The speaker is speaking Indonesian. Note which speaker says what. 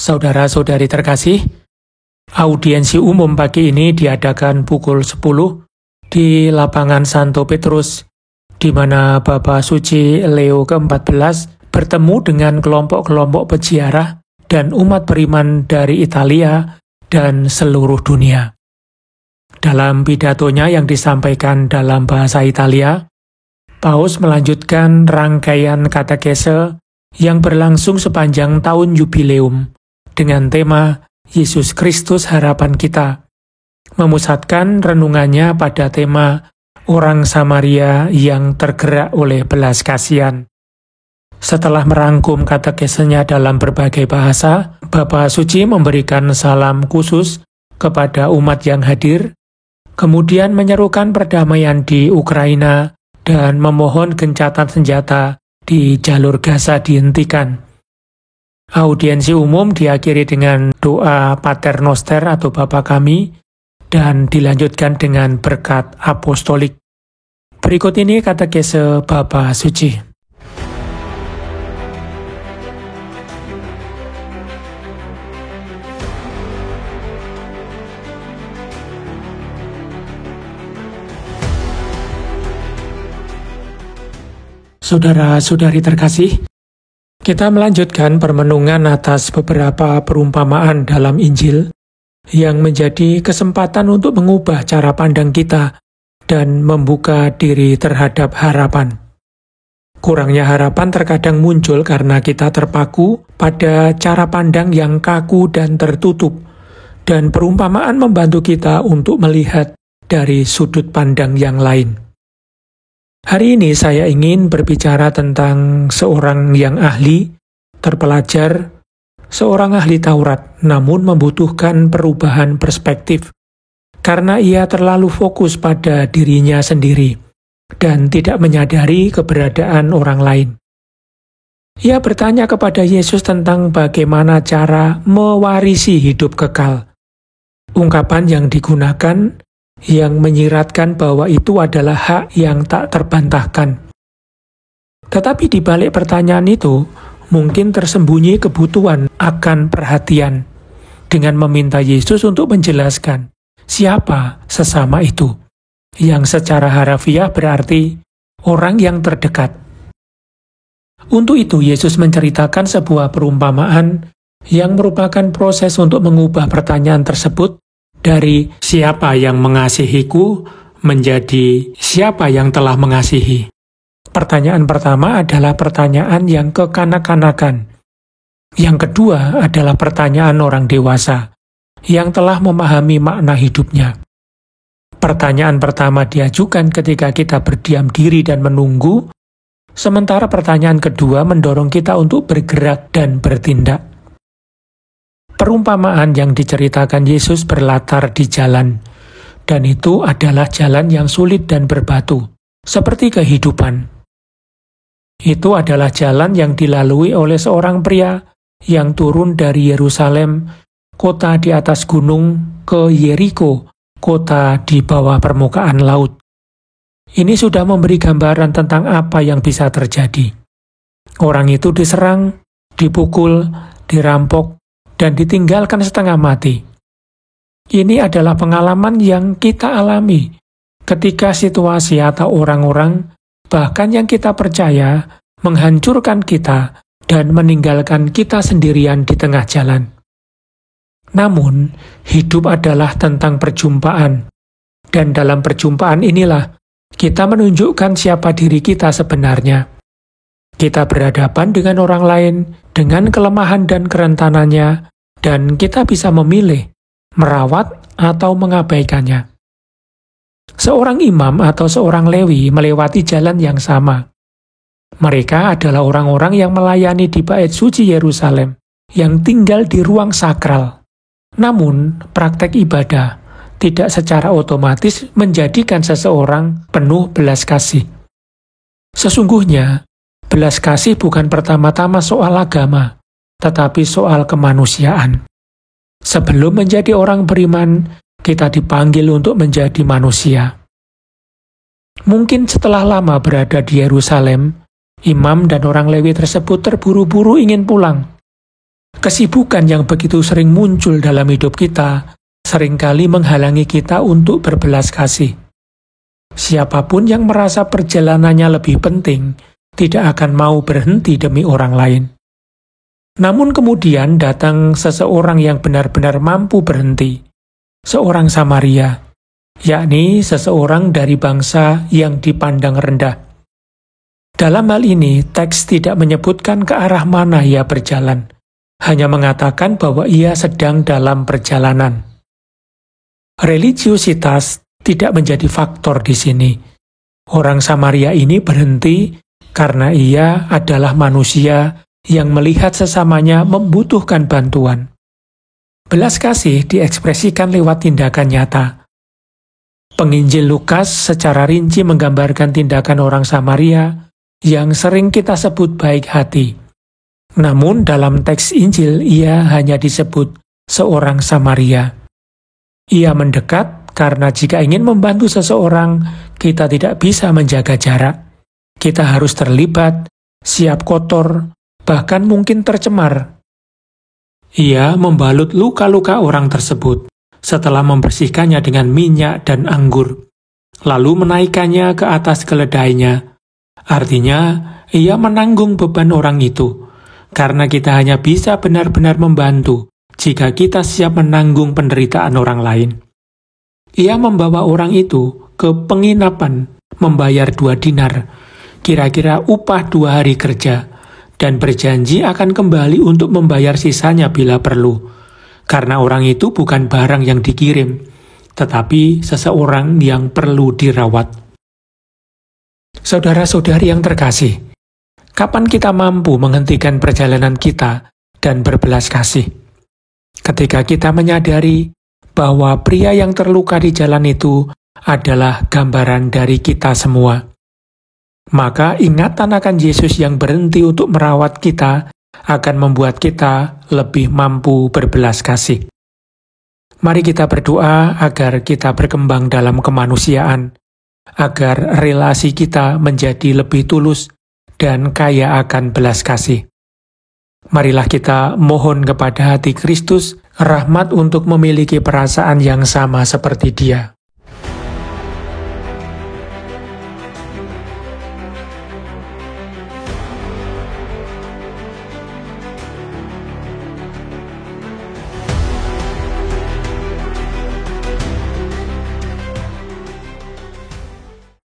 Speaker 1: Saudara-saudari terkasih, audiensi umum pagi ini diadakan pukul 10 di lapangan Santo Petrus, di mana Bapa Suci Leo ke-14 bertemu dengan kelompok-kelompok peziarah dan umat beriman dari Italia dan seluruh dunia. Dalam pidatonya yang disampaikan dalam bahasa Italia, Paus melanjutkan rangkaian katekese yang berlangsung sepanjang tahun jubileum dengan tema Yesus Kristus Harapan Kita, memusatkan renungannya pada tema orang Samaria yang tergerak oleh belas kasihan. Setelah merangkum katekesenya dalam berbagai bahasa, Bapa Suci memberikan salam khusus kepada umat yang hadir, kemudian menyerukan perdamaian di Ukraina dan memohon gencatan senjata di jalur Gaza dihentikan. Audiensi umum diakhiri dengan doa Pater Noster atau Bapa Kami dan dilanjutkan dengan berkat apostolik. Berikut ini katekese Bapa Suci. Saudara-saudari terkasih, kita melanjutkan permenungan atas beberapa perumpamaan dalam Injil yang menjadi kesempatan untuk mengubah cara pandang kita dan membuka diri terhadap harapan. Kurangnya harapan terkadang muncul karena kita terpaku pada cara pandang yang kaku dan tertutup, dan perumpamaan membantu kita untuk melihat dari sudut pandang yang lain. Hari ini saya ingin berbicara tentang seorang yang ahli, terpelajar, seorang ahli Taurat, namun membutuhkan perubahan perspektif, karena ia terlalu fokus pada dirinya sendiri, dan tidak menyadari keberadaan orang lain. Ia bertanya kepada Yesus tentang bagaimana cara mewarisi hidup kekal. Ungkapan yang digunakan yang menyiratkan bahwa itu adalah hak yang tak terbantahkan. Tetapi di balik pertanyaan itu, mungkin tersembunyi kebutuhan akan perhatian, dengan meminta Yesus untuk menjelaskan siapa sesama itu, yang secara harafiah berarti orang yang terdekat. Untuk itu, Yesus menceritakan sebuah perumpamaan yang merupakan proses untuk mengubah pertanyaan tersebut dari siapa yang mengasihiku menjadi siapa yang telah mengasihi. Pertanyaan pertama adalah pertanyaan yang kekanak-kanakan. Yang kedua adalah pertanyaan orang dewasa yang telah memahami makna hidupnya. Pertanyaan pertama diajukan ketika kita berdiam diri dan menunggu, sementara pertanyaan kedua mendorong kita untuk bergerak dan bertindak. Perumpamaan yang diceritakan Yesus berlatar di jalan, dan itu adalah jalan yang sulit dan berbatu, seperti kehidupan. Itu adalah jalan yang dilalui oleh seorang pria yang turun dari Yerusalem, kota di atas gunung, ke Yeriko, kota di bawah permukaan laut. Ini sudah memberi gambaran tentang apa yang bisa terjadi. Orang itu diserang, dipukul, dirampok, dan ditinggalkan setengah mati. Ini adalah pengalaman yang kita alami ketika situasi atau orang-orang, bahkan yang kita percaya, menghancurkan kita dan meninggalkan kita sendirian di tengah jalan. Namun, hidup adalah tentang perjumpaan, dan dalam perjumpaan inilah kita menunjukkan siapa diri kita sebenarnya. Kita berhadapan dengan orang lain, dengan kelemahan dan kerentanannya, dan kita bisa memilih, merawat, atau mengabaikannya. Seorang imam atau seorang lewi melewati jalan yang sama. Mereka adalah orang-orang yang melayani di bait suci Yerusalem, yang tinggal di ruang sakral. Namun, praktek ibadah tidak secara otomatis menjadikan seseorang penuh belas kasih. Sesungguhnya, belas kasih bukan pertama-tama soal agama, tetapi soal kemanusiaan. Sebelum menjadi orang beriman, kita dipanggil untuk menjadi manusia. Mungkin setelah lama berada di Yerusalem, imam dan orang Lewi tersebut terburu-buru ingin pulang. Kesibukan yang begitu sering muncul dalam hidup kita seringkali menghalangi kita untuk berbelas kasih. Siapapun yang merasa perjalanannya lebih penting tidak akan mau berhenti demi orang lain. Namun kemudian datang seseorang yang benar-benar mampu berhenti, seorang Samaria, yakni seseorang dari bangsa yang dipandang rendah. Dalam hal ini, teks tidak menyebutkan ke arah mana ia berjalan, hanya mengatakan bahwa ia sedang dalam perjalanan. Religiusitas tidak menjadi faktor di sini. Orang Samaria ini berhenti karena ia adalah manusia yang melihat sesamanya membutuhkan bantuan. Belas kasih diekspresikan lewat tindakan nyata. Penginjil Lukas secara rinci menggambarkan tindakan orang Samaria yang sering kita sebut baik hati. Namun dalam teks Injil ia hanya disebut seorang Samaria. Ia mendekat karena jika ingin membantu seseorang, kita tidak bisa menjaga jarak. Kita harus terlibat, siap kotor, bahkan mungkin tercemar. Ia membalut luka-luka orang tersebut setelah membersihkannya dengan minyak dan anggur, lalu menaikkannya ke atas keledainya. Artinya, ia menanggung beban orang itu, karena kita hanya bisa benar-benar membantu jika kita siap menanggung penderitaan orang lain. Ia membawa orang itu ke penginapan, membayar 2 dinar, kira-kira upah 2 hari kerja, dan berjanji akan kembali untuk membayar sisanya bila perlu, karena orang itu bukan barang yang dikirim, tetapi seseorang yang perlu dirawat. Saudara-saudari yang terkasih, kapan kita mampu menghentikan perjalanan kita dan berbelas kasih? Ketika kita menyadari bahwa pria yang terluka di jalan itu adalah gambaran dari kita semua. Maka ingatan akan Yesus yang berhenti untuk merawat kita akan membuat kita lebih mampu berbelas kasih. Mari kita berdoa agar kita berkembang dalam kemanusiaan, agar relasi kita menjadi lebih tulus dan kaya akan belas kasih. Marilah kita mohon kepada hati Kristus rahmat untuk memiliki perasaan yang sama seperti Dia.